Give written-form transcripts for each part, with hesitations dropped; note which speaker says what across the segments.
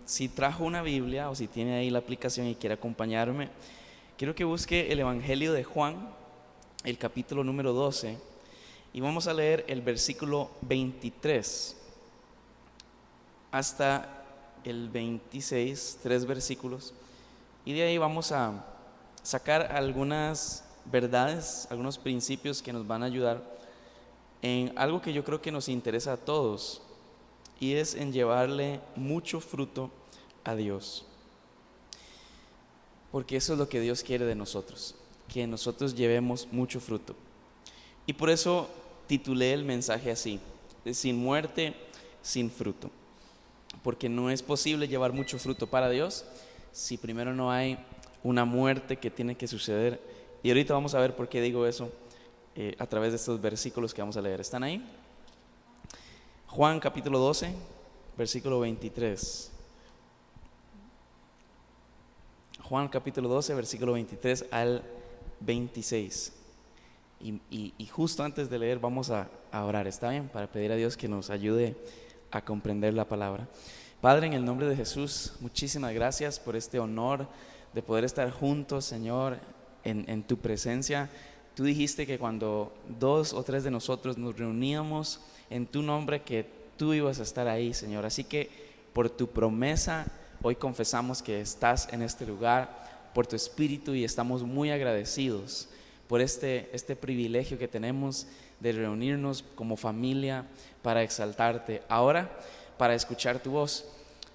Speaker 1: Si trajo una Biblia o si tiene ahí la aplicación y quiere acompañarme, quiero que busque el Evangelio de Juan, el capítulo número 12, y vamos a leer el versículo 23 hasta el 26, 3 versículos, y de ahí vamos a sacar algunas verdades, algunos principios que nos van a ayudar en algo que yo creo que nos interesa a todos, y es en llevarle mucho fruto a Dios, porque eso es lo que Dios quiere de nosotros, que nosotros llevemos mucho fruto. Y por eso titulé el mensaje así: sin muerte, sin fruto, porque no es posible llevar mucho fruto para Dios si primero no hay una muerte que tiene que suceder. Y ahorita vamos a ver por qué digo eso a través de estos versículos que vamos a leer. ¿Están ahí? Juan capítulo 12, versículo 23. Juan capítulo 12, versículo 23 al 26. Y justo antes de leer vamos a orar, ¿está bien? Para pedir a Dios que nos ayude a comprender la palabra. Padre, en el nombre de Jesús, muchísimas gracias por este honor de poder estar juntos, Señor, en tu presencia. Tú dijiste que cuando 2 o 3 de nosotros nos reuníamos en tu nombre, que tú ibas a estar ahí, Señor. Así que por tu promesa, hoy confesamos que estás en este lugar, por tu Espíritu, y estamos muy agradecidos por este privilegio que tenemos de reunirnos como familia para exaltarte, ahora para escuchar tu voz.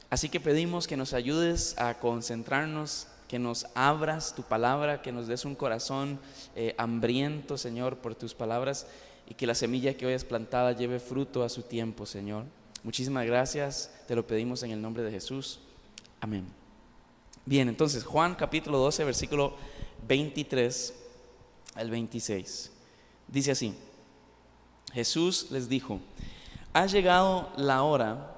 Speaker 1: Así que pedimos que nos ayudes a concentrarnos, que nos abras tu palabra, que nos des un corazón hambriento, Señor, por tus palabras, y que la semilla que hoy es plantada lleve fruto a su tiempo, Señor. Muchísimas gracias, te lo pedimos en el nombre de Jesús. Amén. Bien, entonces Juan capítulo 12, versículo 23 al 26. Dice así: Jesús les dijo: ha llegado la hora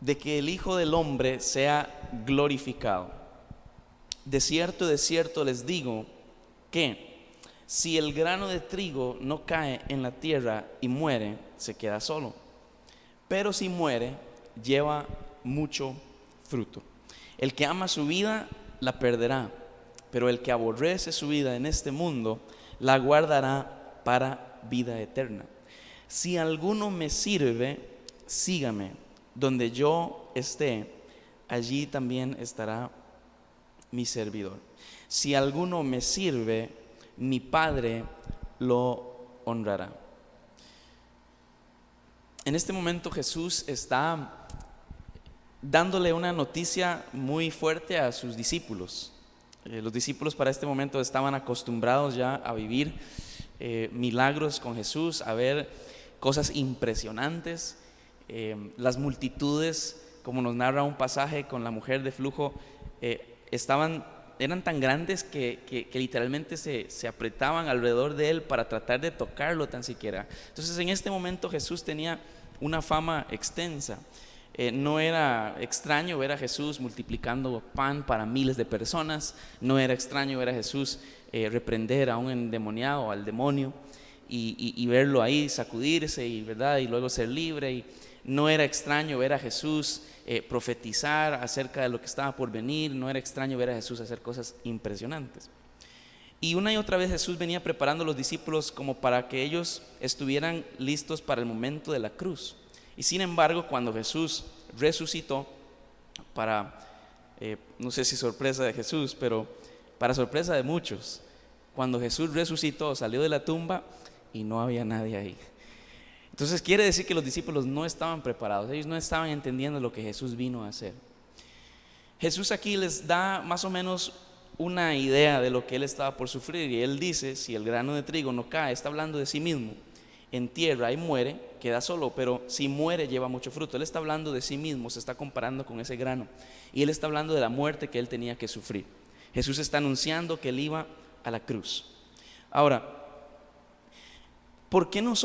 Speaker 1: de que el Hijo del Hombre sea glorificado. De cierto les digo que si el grano de trigo no cae en la tierra y muere, se queda solo, pero si muere, lleva mucho fruto. El que ama su vida, la perderá, pero el que aborrece su vida en este mundo, la guardará para vida eterna. Si alguno me sirve, sígame. Donde yo esté, allí también estará mi servidor. Si alguno me sirve, mi Padre lo honrará. En este momento Jesús está dándole una noticia muy fuerte a sus discípulos. Los discípulos para este momento estaban acostumbrados ya a vivir milagros con Jesús, a ver cosas impresionantes. Las multitudes, como nos narra un pasaje con la mujer de flujo, eran tan grandes que literalmente se apretaban alrededor de él para tratar de tocarlo tan siquiera. Entonces en este momento Jesús tenía una fama extensa. No era extraño ver a Jesús multiplicando pan para miles de personas. No era extraño ver a Jesús reprender a un endemoniado, al demonio, y verlo ahí sacudirse, ¿verdad? Y luego ser libre. Y no era extraño ver a Jesús profetizar acerca de lo que estaba por venir. No era extraño ver a Jesús hacer cosas impresionantes. Y una y otra vez Jesús venía preparando a los discípulos como para que ellos estuvieran listos para el momento de la cruz. Y sin embargo, cuando Jesús resucitó, no sé si sorpresa de Jesús, pero para sorpresa de muchos, cuando Jesús resucitó, salió de la tumba y no había nadie ahí. Entonces quiere decir que los discípulos no estaban preparados, ellos no estaban entendiendo lo que Jesús vino a hacer. Jesús aquí les da más o menos una idea de lo que él estaba por sufrir, y él dice: si el grano de trigo no cae, está hablando de sí mismo, en tierra y muere, queda solo, pero si muere, lleva mucho fruto. Él está hablando de sí mismo, se está comparando con ese grano, y él está hablando de la muerte que él tenía que sufrir. Jesús está anunciando que él iba a la cruz. Ahora, ¿por qué nos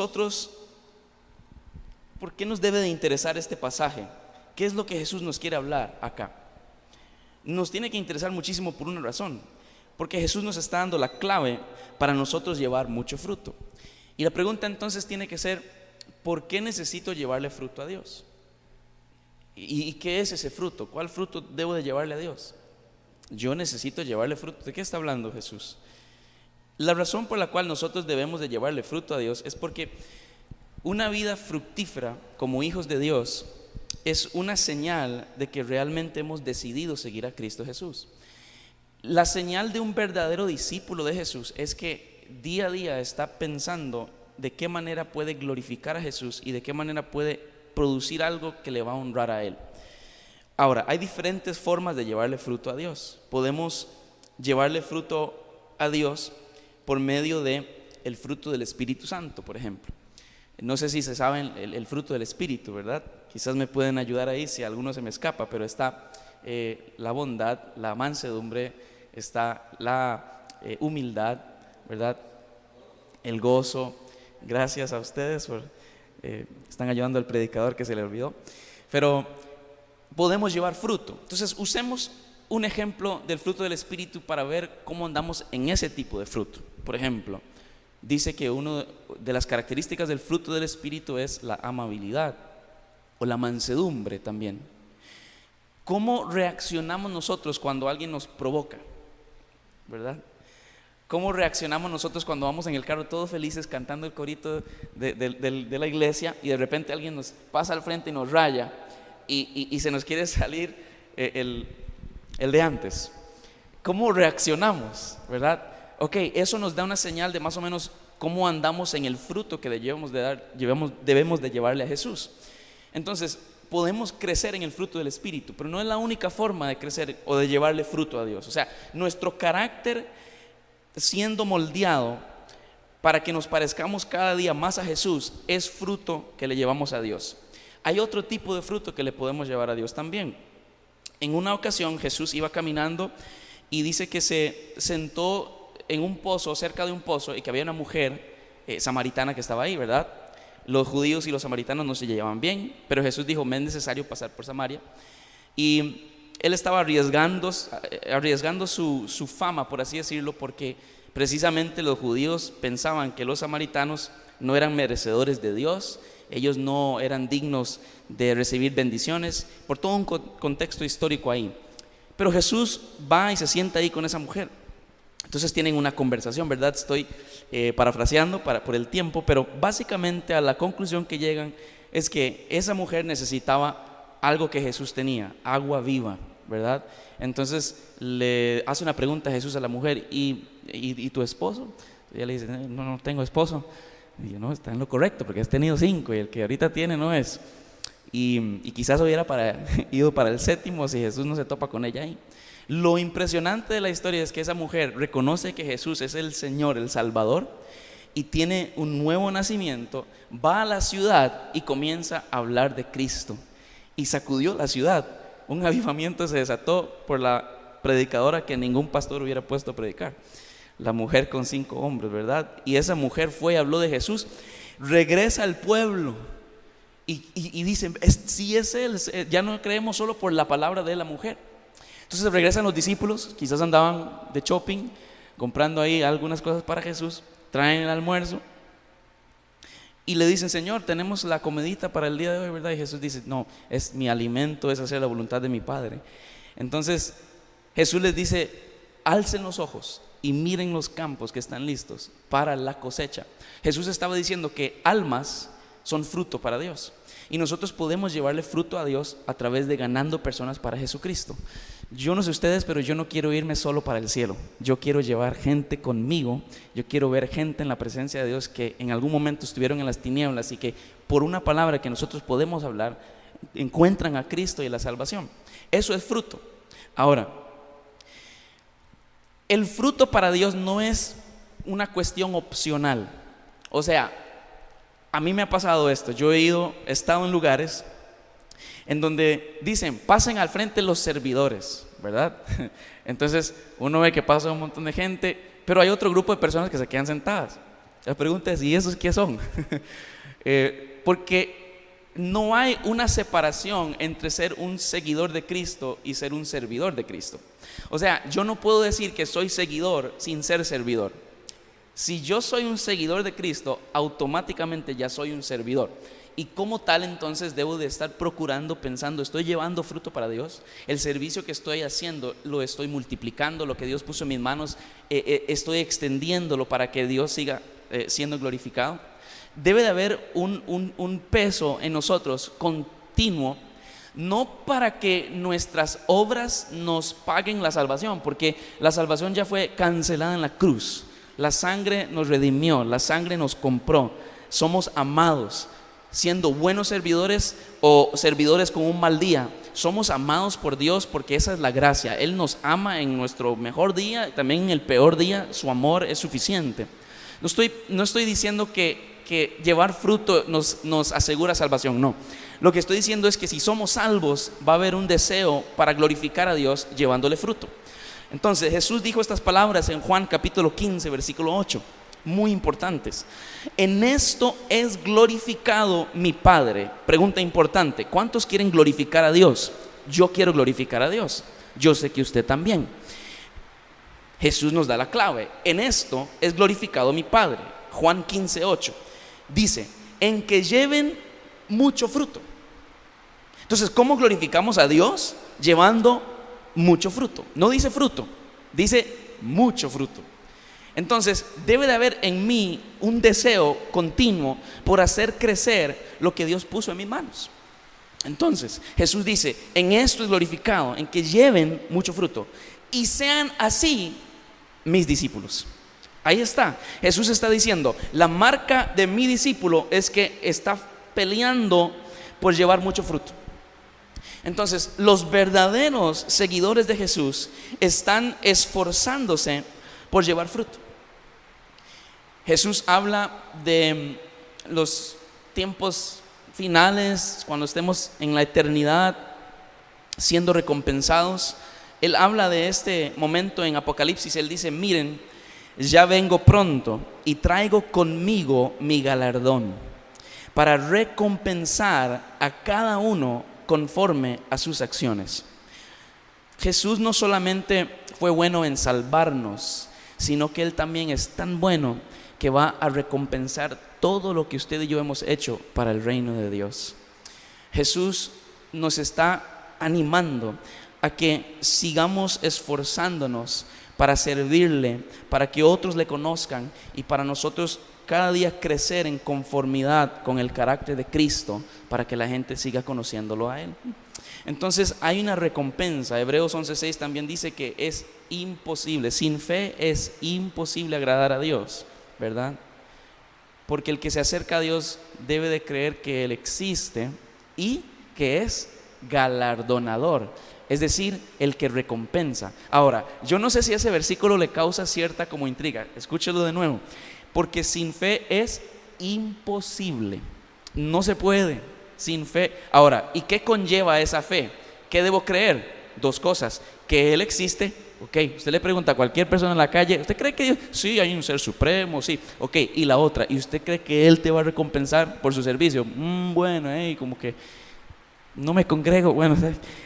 Speaker 1: debe de interesar este pasaje? ¿Qué es lo que Jesús nos quiere hablar acá? Nos tiene que interesar muchísimo por una razón, porque Jesús nos está dando la clave para nosotros llevar mucho fruto. Y la pregunta entonces tiene que ser: ¿por qué necesito llevarle fruto a Dios? ¿Y qué es ese fruto? ¿Cuál fruto debo de llevarle a Dios? Yo necesito llevarle fruto. ¿De qué está hablando Jesús? La razón por la cual nosotros debemos de llevarle fruto a Dios es porque una vida fructífera como hijos de Dios es una señal de que realmente hemos decidido seguir a Cristo Jesús. La señal de un verdadero discípulo de Jesús es que día a día está pensando de qué manera puede glorificar a Jesús y de qué manera puede producir algo que le va a honrar a Él. Ahora, hay diferentes formas de llevarle fruto a Dios. Podemos llevarle fruto a Dios por medio de el fruto del Espíritu Santo, por ejemplo. No sé si se saben el fruto del Espíritu, ¿verdad? Quizás me pueden ayudar ahí si alguno se me escapa, pero está la bondad, la mansedumbre, está la humildad, ¿verdad? El gozo. Gracias a ustedes por están ayudando al predicador que se le olvidó. Pero podemos llevar fruto. Entonces usemos un ejemplo del fruto del Espíritu para ver cómo andamos en ese tipo de fruto. Por ejemplo, dice que una de las características del fruto del Espíritu es la amabilidad o la mansedumbre también. ¿Cómo reaccionamos nosotros cuando alguien nos provoca? ¿Verdad? ¿Cómo reaccionamos nosotros cuando vamos en el carro todos felices cantando el corito de la iglesia y de repente alguien nos pasa al frente y nos raya y se nos quiere salir el de antes? ¿Cómo reaccionamos? ¿Verdad? Ok, eso nos da una señal de más o menos cómo andamos en el fruto que debemos de llevarle a Jesús. Entonces, podemos crecer en el fruto del Espíritu, pero no es la única forma de crecer o de llevarle fruto a Dios. O sea, nuestro carácter siendo moldeado para que nos parezcamos cada día más a Jesús es fruto que le llevamos a Dios. Hay otro tipo de fruto que le podemos llevar a Dios también. En una ocasión Jesús iba caminando y dice que se sentó en un pozo, cerca de un pozo, y que había una mujer samaritana que estaba ahí, ¿verdad? Los judíos y los samaritanos no se llevaban bien, pero Jesús dijo: me es necesario pasar por Samaria. Y él estaba arriesgando su fama, por así decirlo, porque precisamente los judíos pensaban que los samaritanos no eran merecedores de Dios, ellos no eran dignos de recibir bendiciones, por todo un contexto histórico ahí. Pero Jesús va y se sienta ahí con esa mujer. Entonces tienen una conversación, ¿verdad? Estoy parafraseando por el tiempo, pero básicamente a la conclusión que llegan es que esa mujer necesitaba algo que Jesús tenía, agua viva, ¿verdad? Entonces le hace una pregunta a Jesús a la mujer: ¿y tu esposo? Y ella le dice: no tengo esposo. Y yo: no, está en lo correcto, porque has tenido 5 y el que ahorita tiene no es. Y quizás hubiera ido para el 7º si Jesús no se topa con ella ahí. Lo impresionante de la historia es que esa mujer reconoce que Jesús es el Señor, el Salvador, y tiene un nuevo nacimiento, va a la ciudad y comienza a hablar de Cristo, y sacudió la ciudad. Un avivamiento se desató por la predicadora que ningún pastor hubiera puesto a predicar, la mujer con 5 hombres, ¿verdad? Y esa mujer fue y habló de Jesús, regresa al pueblo y dicen: sí es él, ya no creemos solo por la palabra de la mujer. Entonces regresan los discípulos, quizás andaban de shopping, comprando ahí algunas cosas para Jesús, traen el almuerzo y le dicen: Señor, tenemos la comidita para el día de hoy, ¿verdad? Y Jesús dice: no, es mi alimento, es hacer la voluntad de mi Padre. Entonces Jesús les dice: alcen los ojos y miren los campos que están listos para la cosecha. Jesús estaba diciendo que almas son fruto para Dios, y nosotros podemos llevarle fruto a Dios a través de ganando personas para Jesucristo. Yo no sé ustedes, pero yo no quiero irme solo para el cielo. Yo quiero llevar gente conmigo. Yo quiero ver gente en la presencia de Dios que en algún momento estuvieron en las tinieblas y que por una palabra que nosotros podemos hablar encuentran a Cristo y la salvación. Eso es fruto. Ahora, el fruto para Dios no es una cuestión opcional. O sea, a mí me ha pasado esto. Yo he estado en lugares en donde dicen: pasen al frente los servidores, ¿verdad? Entonces uno ve que pasa un montón de gente, pero hay otro grupo de personas que se quedan sentadas. La pregunta es: ¿y esos qué son? Porque no hay una separación entre ser un seguidor de Cristo y ser un servidor de Cristo. O sea, yo no puedo decir que soy seguidor sin ser servidor. Si yo soy un seguidor de Cristo, automáticamente ya soy un servidor. y como tal entonces debo de estar procurando, pensando, ¿estoy llevando fruto para Dios? El servicio que estoy haciendo lo estoy multiplicando, lo que Dios puso en mis manos, estoy extendiéndolo para que Dios siga siendo glorificado. Debe de haber un peso en nosotros continuo, no para que nuestras obras nos paguen la salvación, porque la salvación ya fue cancelada en la cruz. La sangre nos redimió, la sangre nos compró, somos amados. Siendo buenos servidores o servidores con un mal día, somos amados por Dios porque esa es la gracia. Él nos ama en nuestro mejor día, también en el peor día, su amor es suficiente. No estoy diciendo que llevar fruto nos asegura salvación, no. Lo que estoy diciendo es que si somos salvos, va a haber un deseo para glorificar a Dios llevándole fruto. Entonces Jesús dijo estas palabras en Juan capítulo 15, versículo 8. Muy importantes. En esto es glorificado mi Padre. Pregunta importante: ¿cuántos quieren glorificar a Dios? Yo quiero glorificar a Dios. Yo sé que usted también. Jesús nos da la clave. En esto es glorificado mi Padre. Juan 15, 8 dice: en que lleven mucho fruto. Entonces, ¿cómo glorificamos a Dios? Llevando mucho fruto. No dice fruto, dice mucho fruto. Entonces debe de haber en mí un deseo continuo por hacer crecer lo que Dios puso en mis manos. Entonces Jesús dice: en esto es glorificado, en que lleven mucho fruto y sean así mis discípulos. Ahí está, Jesús está diciendo: la marca de mi discípulo es que está peleando por llevar mucho fruto. Entonces los verdaderos seguidores de Jesús están esforzándose por llevar fruto. Jesús habla de los tiempos finales, cuando estemos en la eternidad siendo recompensados. Él habla de este momento en Apocalipsis. Él dice: miren, ya vengo pronto y traigo conmigo mi galardón para recompensar a cada uno conforme a sus acciones. Jesús no solamente fue bueno en salvarnos, sino que Él también es tan bueno que va a recompensar todo lo que usted y yo hemos hecho para el reino de Dios. Jesús nos está animando a que sigamos esforzándonos para servirle, para que otros le conozcan y para nosotros cada día crecer en conformidad con el carácter de Cristo, para que la gente siga conociéndolo a Él. Entonces hay una recompensa. Hebreos 11:6 también dice que es imposible, sin fe es imposible agradar a Dios, ¿verdad? Porque el que se acerca a Dios debe de creer que Él existe y que es galardonador, es decir, el que recompensa. Ahora, yo no sé si ese versículo le causa cierta como intriga. Escúchelo de nuevo: porque sin fe es imposible, no se puede sin fe. Ahora, ¿y qué conlleva esa fe? ¿Qué debo creer? Dos cosas: que Él existe. Ok, usted le pregunta a cualquier persona en la calle: ¿usted cree que Dios? Sí, hay un ser supremo, sí. Ok, y la otra: ¿y usted cree que Él te va a recompensar por su servicio? Bueno, como que no me congrego. Bueno,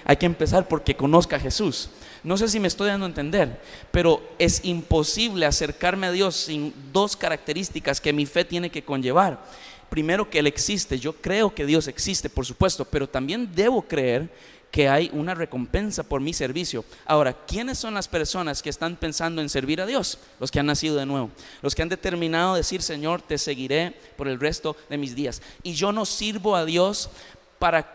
Speaker 1: hay que empezar porque conozca a Jesús. No sé si me estoy dando a entender, pero es imposible acercarme a Dios sin dos características que mi fe tiene que conllevar. Primero, que Él existe. Yo creo que Dios existe, por supuesto, pero también debo creer que hay una recompensa por mi servicio. Ahora, ¿quiénes son las personas que están pensando en servir a Dios? Los que han nacido de nuevo, los que han determinado decir: Señor, te seguiré por el resto de mis días. Y yo no sirvo a Dios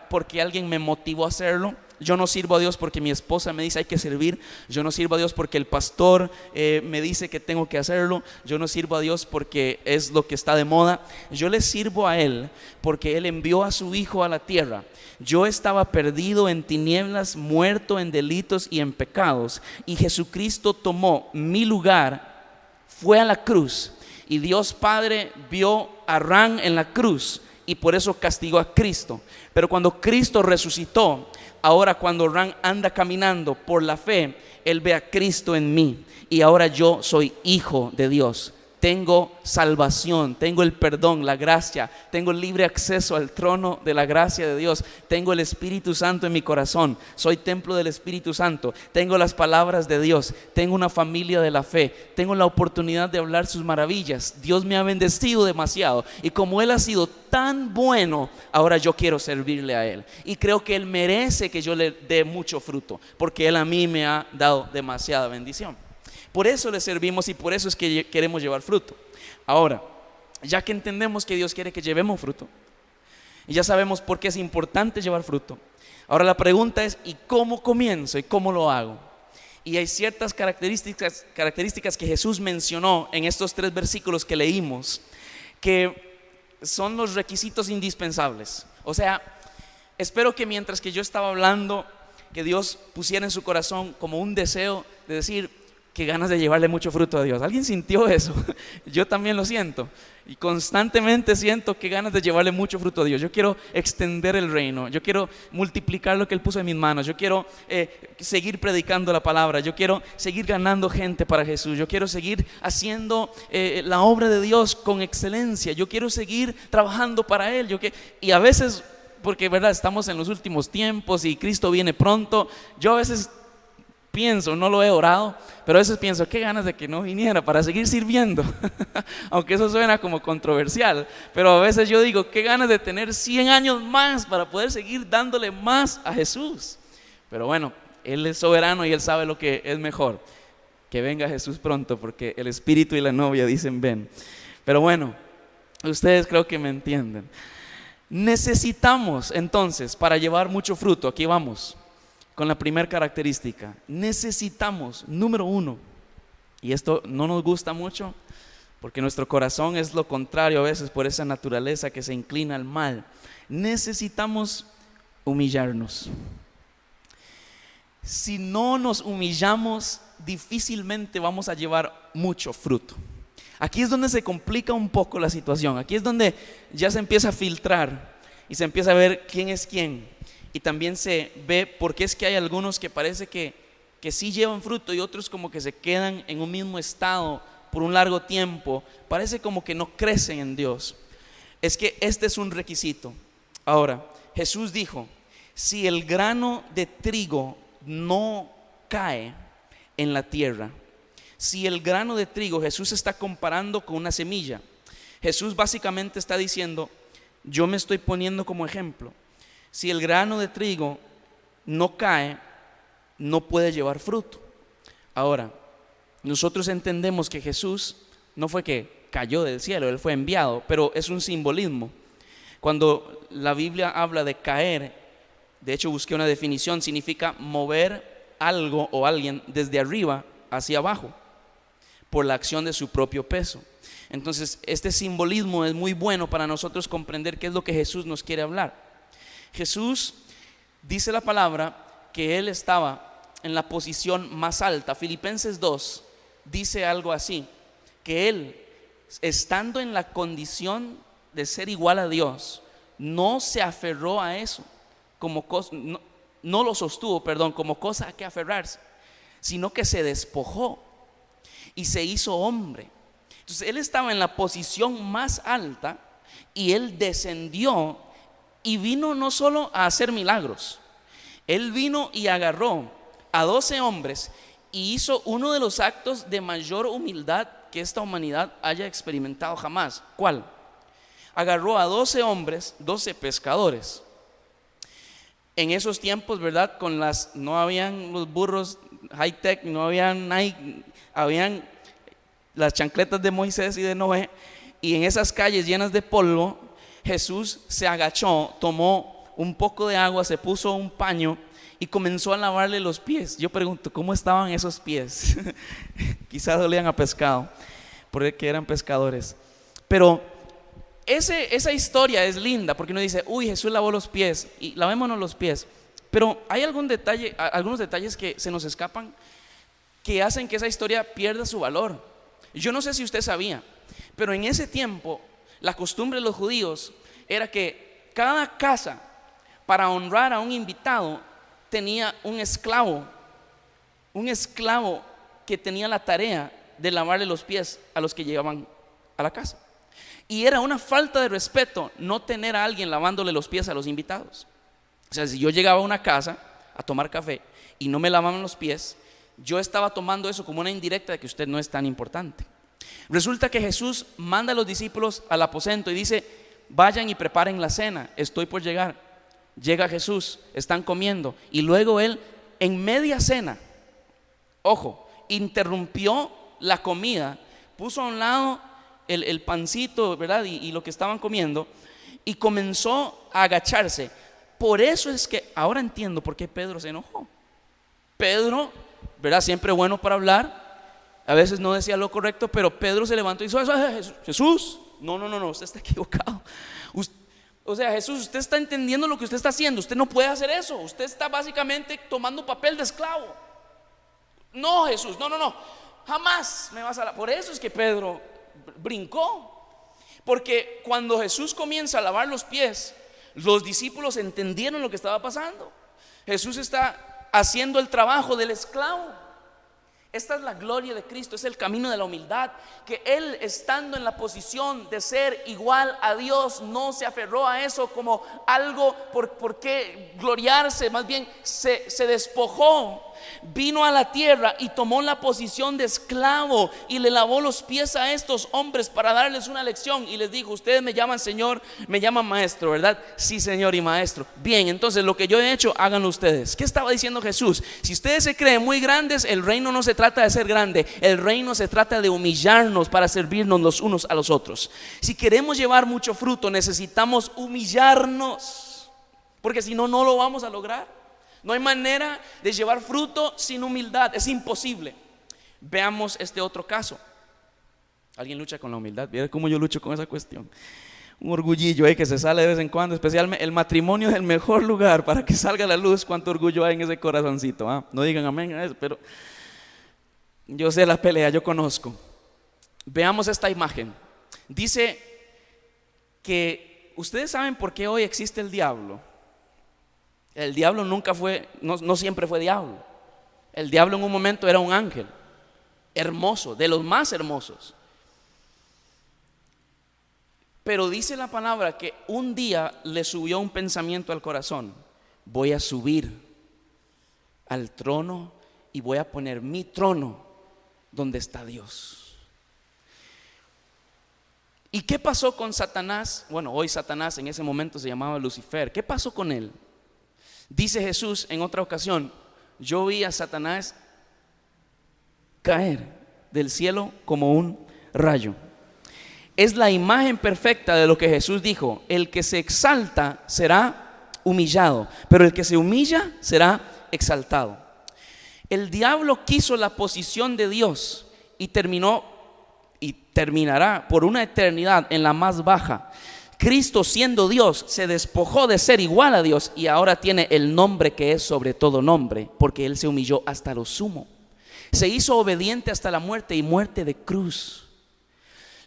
Speaker 1: porque alguien me motivó a hacerlo. Yo no sirvo a Dios porque mi esposa me dice hay que servir. Yo no sirvo a Dios porque el pastor me dice que tengo que hacerlo. Yo no sirvo a Dios porque es lo que está de moda. Yo le sirvo a Él porque Él envió a su Hijo a la tierra. Yo estaba perdido en tinieblas, muerto en delitos y en pecados, y Jesucristo tomó mi lugar, fue a la cruz, y Dios Padre vio a Ran en la cruz y por eso castigó a Cristo. Pero cuando Cristo resucitó, ahora cuando Ran anda caminando por la fe, él ve a Cristo en mí y ahora yo soy hijo de Dios. tengo salvación, tengo el perdón, la gracia, tengo libre acceso al trono de la gracia de Dios, tengo el Espíritu Santo en mi corazón, soy templo del Espíritu Santo, tengo las palabras de Dios, tengo una familia de la fe, tengo la oportunidad de hablar sus maravillas. Dios me ha bendecido demasiado y como Él ha sido tan bueno, ahora yo quiero servirle a Él y creo que Él merece que yo le dé mucho fruto, porque Él a mí me ha dado demasiada bendición. Por eso le servimos y por eso es que queremos llevar fruto. Ahora, ya que entendemos que Dios quiere que llevemos fruto y ya sabemos por qué es importante llevar fruto, ahora la pregunta es: ¿y cómo comienzo y cómo lo hago? Y hay ciertas características que Jesús mencionó en estos 3 versículos que leímos, que son los requisitos indispensables. O sea, espero que mientras que yo estaba hablando, que Dios pusiera en su corazón como un deseo de decir: qué ganas de llevarle mucho fruto a Dios. ¿Alguien sintió eso? Yo también lo siento y constantemente siento que ganas de llevarle mucho fruto a Dios. Yo quiero extender el reino, yo quiero multiplicar lo que Él puso en mis manos, yo quiero seguir predicando la palabra, yo quiero seguir ganando gente para Jesús, yo quiero seguir haciendo la obra de Dios con excelencia, yo quiero seguir trabajando para Él. Y a veces, porque verdad, estamos en los últimos tiempos y Cristo viene pronto, yo a veces pienso, no lo he orado, pero a veces pienso: qué ganas de que no viniera para seguir sirviendo. Aunque eso suena como controversial, pero a veces yo digo: qué ganas de tener 100 años más para poder seguir dándole más a Jesús. Pero bueno, Él es soberano y Él sabe lo que es mejor. Que venga Jesús pronto, porque el Espíritu y la novia dicen ven. Pero bueno, ustedes creo que me entienden. Necesitamos entonces, para llevar mucho fruto, aquí vamos con la primera característica, necesitamos, número 1, y esto no nos gusta mucho porque nuestro corazón es lo contrario a veces por esa naturaleza que se inclina al mal, necesitamos humillarnos. Si no nos humillamos, difícilmente vamos a llevar mucho fruto. Aquí es donde se complica un poco la situación, aquí es donde ya se empieza a filtrar y se empieza a ver quién es quién. Y también se ve por qué es que hay algunos que parece que sí llevan fruto y otros como que se quedan en un mismo estado por un largo tiempo. Parece como que no crecen en Dios. Es que este es un requisito. Ahora, Jesús dijo: si el grano de trigo no cae en la tierra, si el grano de trigo, Jesús está comparando con una semilla. Jesús básicamente está diciendo: yo me estoy poniendo como ejemplo. Si el grano de trigo no cae, no puede llevar fruto. Ahora, nosotros entendemos que Jesús no fue que cayó del cielo, Él fue enviado, pero es un simbolismo. Cuando la Biblia habla de caer, de hecho busqué una definición, significa mover algo o alguien desde arriba hacia abajo por la acción de su propio peso. Entonces, este simbolismo es muy bueno para nosotros comprender qué es lo que Jesús nos quiere hablar. Jesús dice la palabra que Él estaba en la posición más alta. Filipenses 2 dice algo así, que Él, estando en la condición de ser igual a Dios, no se aferró a eso como cosa, no lo sostuvo, como cosa a que aferrarse, sino que se despojó y se hizo hombre. Entonces Él estaba en la posición más alta y Él descendió y vino no solo a hacer milagros, Él vino y agarró a 12 hombres y hizo uno de los actos de mayor humildad que esta humanidad haya experimentado jamás. ¿Cuál? Agarró a 12 hombres, 12 pescadores. En esos tiempos, ¿verdad? No habían los burros high tech, no habían Nike, habían las chancletas de Moisés y de Noé, y en esas calles llenas de polvo, Jesús se agachó, tomó un poco de agua, se puso un paño y comenzó a lavarle los pies. Yo pregunto, ¿cómo estaban esos pies? Quizás olían a pescado, porque eran pescadores. Pero esa historia es linda, porque uno dice: uy, Jesús lavó los pies, y lavémonos los pies. Pero hay algunos detalles que se nos escapan, que hacen que esa historia pierda su valor. Yo no sé si usted sabía, pero en ese tiempo la costumbre de los judíos era que cada casa, para honrar a un invitado, tenía un esclavo que tenía la tarea de lavarle los pies a los que llegaban a la casa. Y era una falta de respeto no tener a alguien lavándole los pies a los invitados. O sea, si yo llegaba a una casa a tomar café y no me lavaban los pies, yo estaba tomando eso como una indirecta de que usted no es tan importante. Resulta que Jesús manda a los discípulos al aposento y dice: vayan y preparen la cena, estoy por llegar. Llega Jesús, están comiendo, y luego él en media cena, ojo, interrumpió la comida, puso a un lado el pancito, ¿verdad? Y lo que estaban comiendo, y comenzó a agacharse. Por eso es que ahora entiendo por qué Pedro se enojó. Pedro, ¿verdad? Siempre bueno para hablar, a veces no decía lo correcto, pero Pedro se levantó y dijo: Jesús, no, usted está equivocado. O sea, Jesús, usted está entendiendo lo que usted está haciendo. Usted no puede hacer eso. Usted está básicamente tomando papel de esclavo. No, Jesús, no, jamás me vas a... Por eso es que Pedro brincó, porque cuando Jesús comienza a lavar los pies, los discípulos entendieron lo que estaba pasando. Jesús está haciendo el trabajo del esclavo. Esta es la gloria de Cristo, es el camino de la humildad, que Él, estando en la posición de ser igual a Dios, no se aferró a eso como algo por qué gloriarse, más bien se despojó, vino a la tierra y tomó la posición de esclavo y le lavó los pies a estos hombres para darles una lección, y les dijo: ustedes me llaman Señor, me llaman Maestro, ¿verdad? Sí, Señor y Maestro. Bien, entonces lo que yo he hecho, háganlo ustedes. ¿Qué estaba diciendo Jesús? Si ustedes se creen muy grandes, el reino no se trata de ser grande, el reino se trata de humillarnos para servirnos los unos a los otros. Si queremos llevar mucho fruto, necesitamos humillarnos, porque si no, no lo vamos a lograr. No hay manera de llevar fruto sin humildad, es imposible. Veamos este otro caso. ¿Alguien lucha con la humildad? Mira cómo yo lucho con esa cuestión. Un orgullillo que se sale de vez en cuando. Especialmente el matrimonio es el mejor lugar para que salga a la luz cuánto orgullo hay en ese corazoncito, ¿ah? No digan amén a eso, pero yo sé la pelea, yo conozco. Veamos esta imagen. Dice que ustedes saben por qué hoy existe el diablo. El diablo nunca fue, no siempre fue diablo. El diablo en un momento era un ángel hermoso, de los más hermosos. Pero dice la palabra que un día le subió un pensamiento al corazón: voy a subir al trono y voy a poner mi trono donde está Dios. ¿Y qué pasó con Satanás? Bueno, hoy Satanás, en ese momento se llamaba Lucifer. ¿Qué pasó con él? Dice Jesús en otra ocasión: yo vi a Satanás caer del cielo como un rayo. Es la imagen perfecta de lo que Jesús dijo: el que se exalta será humillado, pero el que se humilla será exaltado. El diablo quiso la posición de Dios y terminó y terminará por una eternidad en la más baja. Cristo, siendo Dios, se despojó de ser igual a Dios y ahora tiene el nombre que es sobre todo nombre, porque Él se humilló hasta lo sumo. Se hizo obediente hasta la muerte, y muerte de cruz.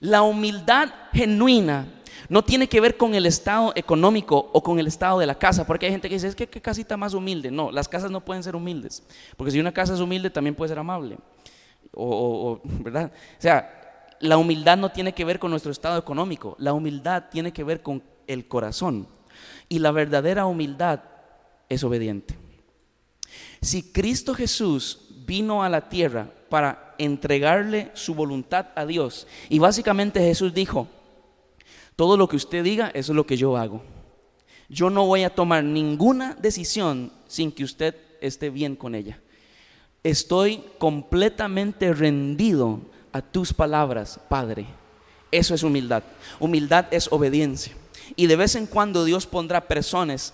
Speaker 1: La humildad genuina no tiene que ver con el estado económico o con el estado de la casa, porque hay gente que dice: es que qué casita más humilde. No, las casas no pueden ser humildes, porque si una casa es humilde también puede ser amable, ¿verdad? O sea, la humildad no tiene que ver con nuestro estado económico, la humildad tiene que ver con el corazón, y la verdadera humildad es obediente. Si Cristo Jesús vino a la tierra para entregarle su voluntad a Dios, y básicamente Jesús dijo: todo lo que usted diga, eso es lo que yo hago. Yo no voy a tomar ninguna decisión sin que usted esté bien con ella. Estoy completamente rendido a tus palabras, Padre. Eso es humildad. Humildad es obediencia. Y de vez en cuando Dios pondrá personas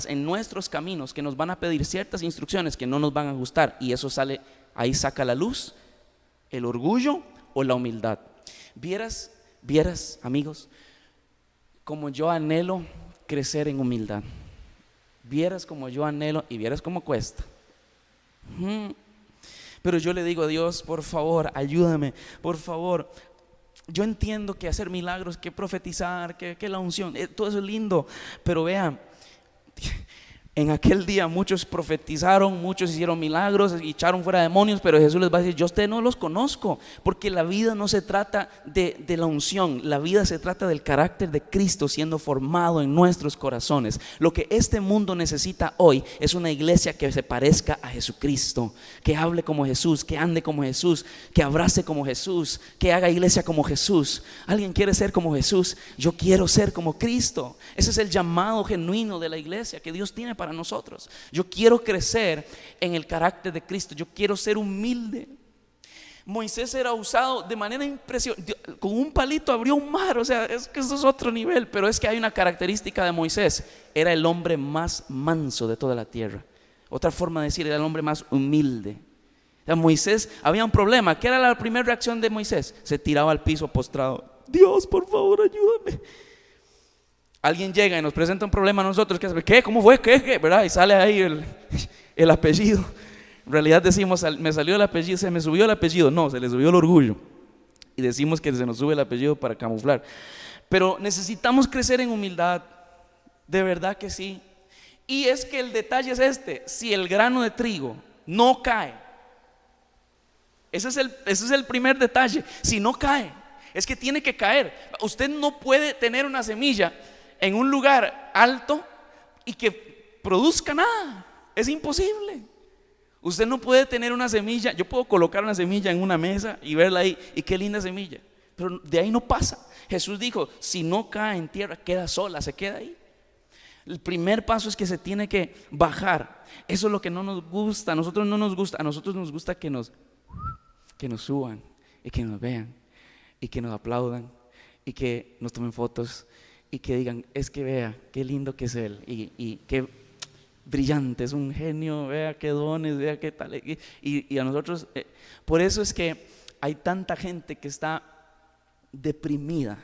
Speaker 1: en nuestros caminos que nos van a pedir ciertas instrucciones que no nos van a gustar, y eso sale, ahí saca la luz el orgullo o la humildad. Vieras, amigos, como yo anhelo crecer en humildad. Vieras como yo anhelo, y vieras cómo cuesta. Pero yo le digo a Dios: por favor, ayúdame, por favor. Yo entiendo que hacer milagros, que profetizar, que la unción, todo eso es lindo, pero vean, En aquel día muchos profetizaron, muchos hicieron milagros, echaron fuera demonios, pero Jesús les va a decir: yo a ustedes no los conozco, porque la vida no se trata de la unción, la vida se trata del carácter de Cristo siendo formado en nuestros corazones. Lo que este mundo necesita hoy es una iglesia que se parezca a Jesucristo, que hable como Jesús, que ande como Jesús, que abrace como Jesús, que haga iglesia como Jesús. ¿Alguien quiere ser como Jesús? Yo quiero ser como Cristo. Ese es el llamado genuino de la iglesia que Dios tiene para nosotros. Yo quiero crecer en el carácter de Cristo. Yo quiero ser humilde. Moisés era usado de manera impresionante. Con un palito abrió un mar. O sea, es que eso es otro nivel. Pero es que hay una característica de Moisés: era el hombre más manso de toda la tierra. Otra forma de decir, era el hombre más humilde. O sea, Moisés, había un problema. ¿Qué era la primera reacción de Moisés? Se tiraba al piso postrado: Dios, por favor, ayúdame. Alguien llega y nos presenta un problema a nosotros, ¿qué? ¿Cómo fue? ¿Qué? ¿Verdad? Y sale ahí el apellido. En realidad decimos: me salió el apellido, se me subió el apellido. No, se le subió el orgullo. Y decimos que se nos sube el apellido para camuflar. Pero necesitamos crecer en humildad, de verdad que sí. Y es que el detalle es este: si el grano de trigo no cae, ese es el primer detalle. Si no cae, es que tiene que caer. Usted no puede tener una semilla en un lugar alto y que produzca nada. Es imposible. Usted no puede tener una semilla. Yo puedo colocar una semilla en una mesa y verla ahí, y qué linda semilla, pero de ahí no pasa. Jesús dijo: si no cae en tierra, queda sola, se queda ahí. El primer paso es que se tiene que bajar. Eso es lo que no nos gusta. A nosotros no nos gusta. A nosotros nos gusta que nos suban y que nos vean y que nos aplaudan y que nos tomen fotos y que digan: es que vea qué lindo que es él, y qué brillante, es un genio, vea qué dones, vea qué tal. Y a nosotros, por eso es que hay tanta gente que está deprimida,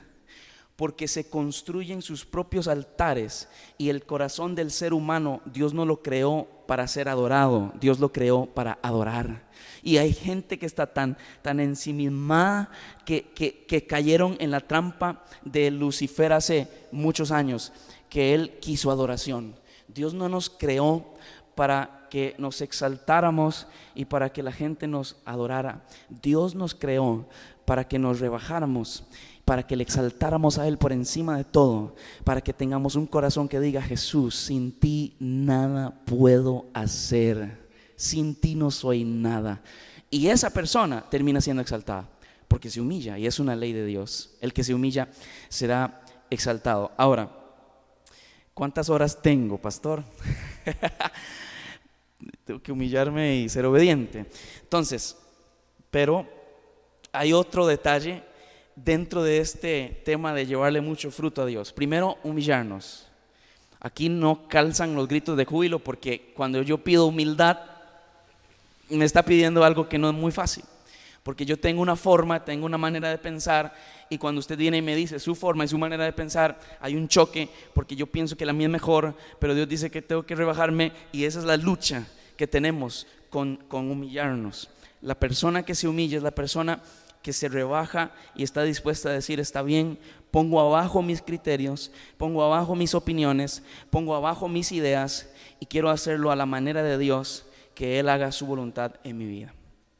Speaker 1: porque se construyen sus propios altares. Y el corazón del ser humano, Dios no lo creó para ser adorado, Dios lo creó para adorar. Y hay gente que está tan ensimismada que cayeron en la trampa de Lucifer hace muchos años, que él quiso adoración. Dios no nos creó para que nos exaltáramos y para que la gente nos adorara. Dios nos creó para que nos rebajáramos, para que le exaltáramos a Él por encima de todo, para que tengamos un corazón que diga: Jesús, sin ti nada puedo hacer, sin ti no soy nada. Y esa persona termina siendo exaltada porque se humilla, y es una ley de Dios. El que se humilla será exaltado. Ahora, ¿cuántas horas tengo, pastor? Tengo que humillarme y ser obediente. Entonces, pero hay otro detalle dentro de este tema de llevarle mucho fruto a Dios. Primero, humillarnos. Aquí no calzan los gritos de júbilo, porque cuando yo pido humildad, me está pidiendo algo que no es muy fácil. Porque yo tengo una forma, tengo una manera de pensar, y cuando usted viene y me dice su forma y su manera de pensar, hay un choque, porque yo pienso que la mía es mejor, pero Dios dice que tengo que rebajarme, y esa es la lucha que tenemos con humillarnos. La persona que se humilla es la persona que se rebaja y está dispuesta a decir: está bien, pongo abajo mis criterios, pongo abajo mis opiniones, pongo abajo mis ideas, y quiero hacerlo a la manera de Dios, que Él haga su voluntad en mi vida.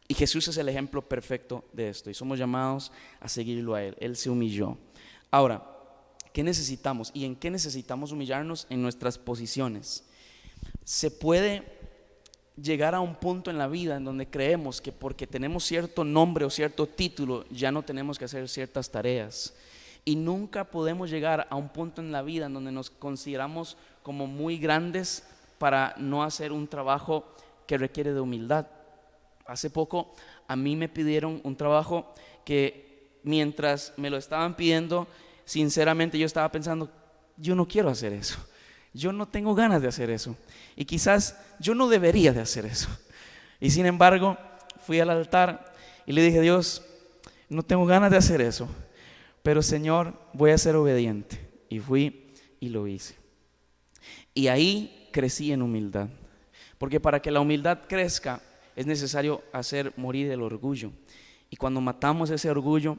Speaker 1: Y Jesús es el ejemplo perfecto de esto, y somos llamados a seguirlo a Él. Él se humilló. Ahora, ¿qué necesitamos? ¿Y en qué necesitamos humillarnos? En nuestras posiciones. Se puede llegar a un punto en la vida en donde creemos que porque tenemos cierto nombre o cierto título ya no tenemos que hacer ciertas tareas, y nunca podemos llegar a un punto en la vida en donde nos consideramos como muy grandes para no hacer un trabajo que requiere de humildad. Hace poco a mí me pidieron un trabajo que, mientras me lo estaban pidiendo, sinceramente yo estaba pensando: yo no quiero hacer eso, yo no tengo ganas de hacer eso, y quizás yo no debería de hacer eso. Y sin embargo fui al altar y le dije: Dios, no tengo ganas de hacer eso, pero Señor, voy a ser obediente. Y fui y lo hice. Y ahí crecí en humildad, porque para que la humildad crezca es necesario hacer morir el orgullo. Y cuando matamos ese orgullo,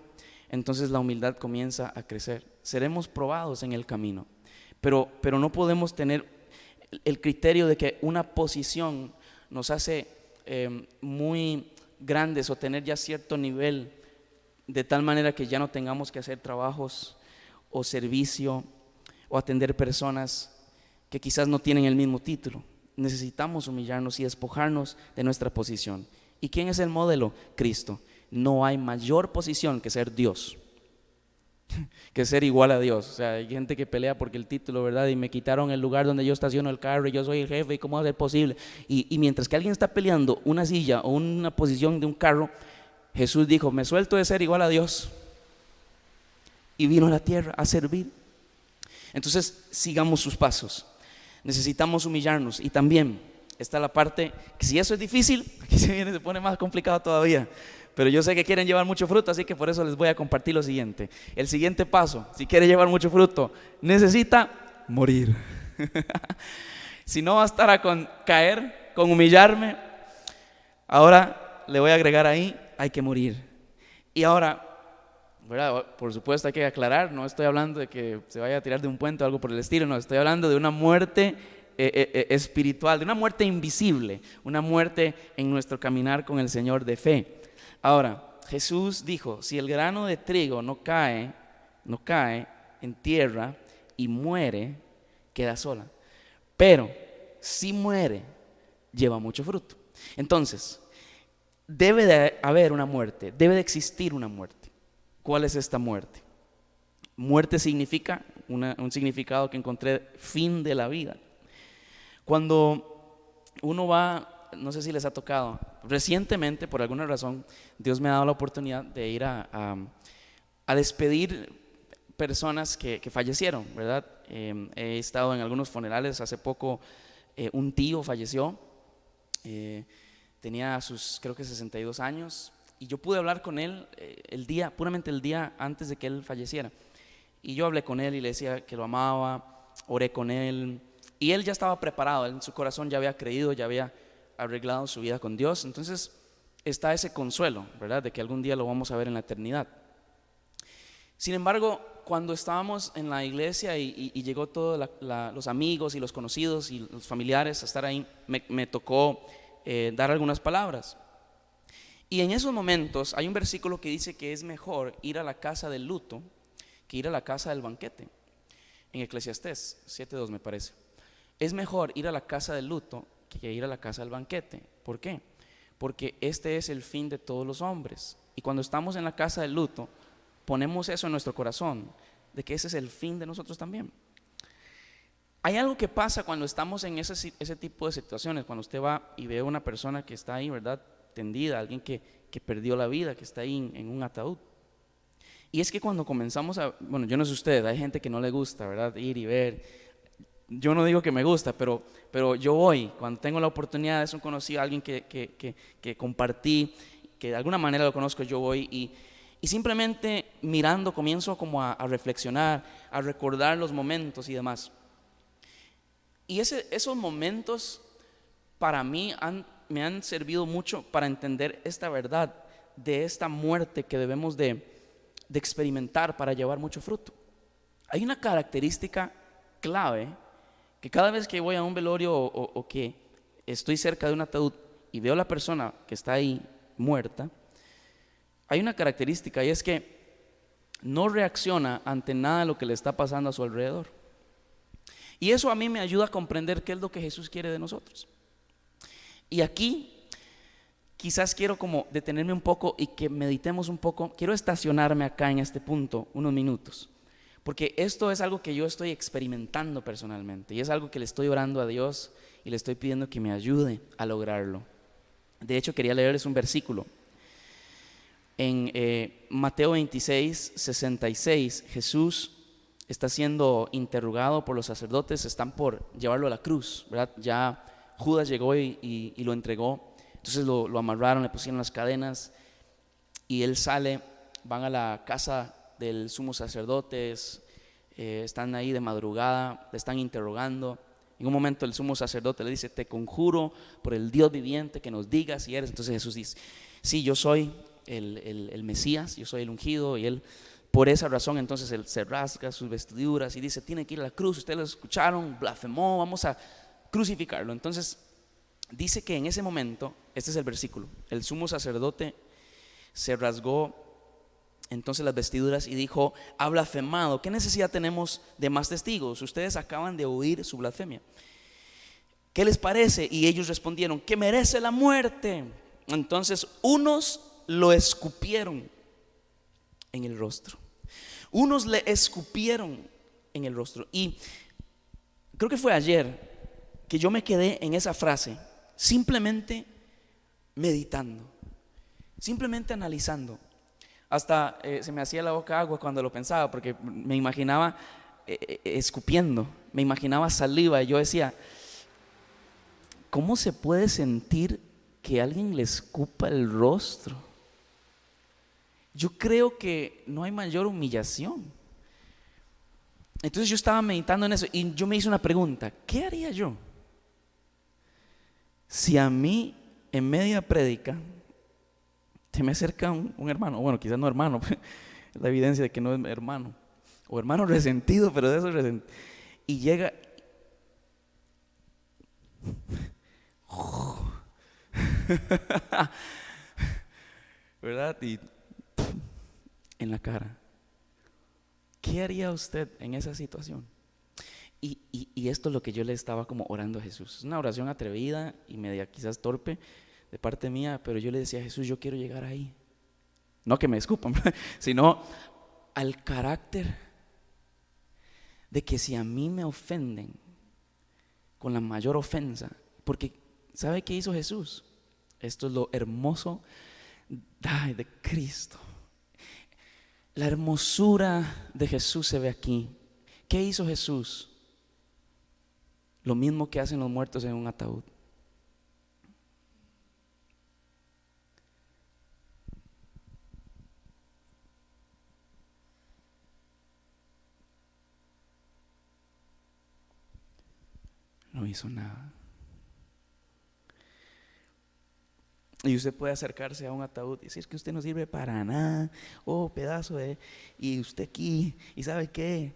Speaker 1: entonces la humildad comienza a crecer. Seremos probados en el camino, pero no podemos tener el criterio de que una posición nos hace muy grandes o tener ya cierto nivel, de tal manera que ya no tengamos que hacer trabajos o servicio o atender personas que quizás no tienen el mismo título. Necesitamos humillarnos y despojarnos de nuestra posición. ¿Y quién es el modelo? Cristo. No hay mayor posición que ser Dios, que ser igual a Dios. O sea, hay gente que pelea porque el título, ¿verdad? Y me quitaron el lugar donde yo estaciono el carro y yo soy el jefe, ¿y cómo va a ser posible? Y mientras que alguien está peleando una silla o una posición de un carro, Jesús dijo: me suelto de ser igual a Dios y vino a la tierra a servir. Entonces sigamos sus pasos. Necesitamos humillarnos. Y también está la parte que, si eso es difícil, aquí se pone más complicado todavía. Pero yo sé que quieren llevar mucho fruto, así que por eso les voy a compartir lo siguiente. El siguiente paso, si quiere llevar mucho fruto, necesita morir. Si no bastará con caer, con humillarme, ahora le voy a agregar ahí: hay que morir. Y ahora, ¿verdad? Por supuesto hay que aclarar, no estoy hablando de que se vaya a tirar de un puente o algo por el estilo, no, estoy hablando de una muerte espiritual, de una muerte invisible, una muerte en nuestro caminar con el Señor de fe. Ahora, Jesús dijo: si el grano de trigo no cae en tierra y muere, queda sola. Pero si muere, lleva mucho fruto. Entonces, debe de haber una muerte, debe de existir una muerte. ¿Cuál es esta muerte? Muerte significa, un significado que encontré: fin de la vida. Cuando uno va, no sé si les ha tocado, recientemente por alguna razón Dios me ha dado la oportunidad de ir a despedir personas que fallecieron, ¿verdad? He estado en algunos funerales. Hace poco un tío falleció, tenía sus, creo que 62 años, y yo pude hablar con él puramente el día antes de que él falleciera. Y yo hablé con él y le decía que lo amaba, oré con él, y él ya estaba preparado, él en su corazón ya había creído, ya había arreglado su vida con Dios. Entonces está ese consuelo, ¿verdad?, de que algún día lo vamos a ver en la eternidad. Sin embargo, cuando estábamos en la iglesia y llegó todos los amigos y los conocidos y los familiares a estar ahí, me tocó dar algunas palabras. Y en esos momentos hay un versículo que dice que es mejor ir a la casa del luto que ir a la casa del banquete. En Eclesiastés 7:2 me parece. Es mejor ir a la casa del luto que ir a la casa del banquete. ¿Por qué? Porque este es el fin de todos los hombres. Y cuando estamos en la casa del luto, ponemos eso en nuestro corazón, de que ese es el fin de nosotros también. Hay algo que pasa cuando estamos en ese tipo de situaciones, cuando usted va y ve a una persona que está ahí, ¿verdad?, tendida, alguien que perdió la vida, que está ahí en un ataúd. Y es que cuando comenzamos bueno, yo no sé ustedes, hay gente que no le gusta, ¿verdad?, ir y ver. Yo no digo que me gusta, pero yo voy, cuando tengo la oportunidad, es un conocido, alguien que compartí, que de alguna manera lo conozco, yo voy y simplemente mirando comienzo como a reflexionar, a recordar los momentos y demás. Y esos momentos para mí me han servido mucho para entender esta verdad de esta muerte que debemos de experimentar para llevar mucho fruto. Hay una característica clave que cada vez que voy a un velorio o que estoy cerca de un ataúd y veo a la persona que está ahí muerta, hay una característica, y es que no reacciona ante nada de lo que le está pasando a su alrededor. Y eso a mí me ayuda a comprender qué es lo que Jesús quiere de nosotros. Y aquí quizás quiero como detenerme un poco y que meditemos un poco. Quiero estacionarme acá en este punto unos minutos, porque esto es algo que yo estoy experimentando personalmente, y es algo que le estoy orando a Dios y le estoy pidiendo que me ayude a lograrlo. De hecho, quería leerles un versículo. En Mateo 26, 66, Jesús está siendo interrogado por los sacerdotes, están por llevarlo a la cruz, ¿verdad? Ya Judas llegó y lo entregó. Entonces lo amarraron, le pusieron las cadenas y él sale. Van a la casa del sumo sacerdote, están ahí de madrugada, le están interrogando. En un momento el sumo sacerdote le dice: te conjuro por el Dios viviente que nos digas si eres. Entonces Jesús dice: sí, yo soy el Mesías, yo soy el ungido. Y él, por esa razón, entonces él se rasga sus vestiduras y dice: tiene que ir a la cruz, ustedes lo escucharon, blasfemó, vamos a crucificarlo. Entonces dice que en ese momento, este es el versículo, el sumo sacerdote se rasgó entonces las vestiduras y dijo: ha blasfemado, ¿qué necesidad tenemos de más testigos? Ustedes acaban de oír su blasfemia. ¿Qué les parece? Y ellos respondieron: que merece la muerte. Entonces unos lo escupieron en el rostro. Unos le escupieron en el rostro. Y creo que fue ayer que yo me quedé en esa frase, simplemente meditando, simplemente analizando. Hasta se me hacía la boca agua cuando lo pensaba, porque me imaginaba escupiendo, me imaginaba saliva. Y yo decía: ¿cómo se puede sentir que alguien le escupa el rostro? Yo creo que no hay mayor humillación. Entonces yo estaba meditando en eso y yo me hice una pregunta: ¿qué haría yo si a mí en media prédica se me acerca un hermano? Bueno, quizás no hermano, es la evidencia de que no es hermano, o hermano resentido, pero de eso resentido, y llega ¿verdad? Y en la cara. ¿Qué haría usted en esa situación? Y esto es lo que yo le estaba como orando a Jesús. Es una oración atrevida y media quizás torpe de parte mía, pero yo le decía a Jesús: yo quiero llegar ahí. No que me escupan, sino al carácter de que si a mí me ofenden con la mayor ofensa, porque ¿sabe qué hizo Jesús? Esto es lo hermoso de Cristo. La hermosura de Jesús se ve aquí. ¿Qué hizo Jesús? Lo mismo que hacen los muertos en un ataúd. No hizo nada. Y usted puede acercarse a un ataúd y decir que usted no sirve para nada, oh pedazo de, y usted aquí, y ¿sabe qué?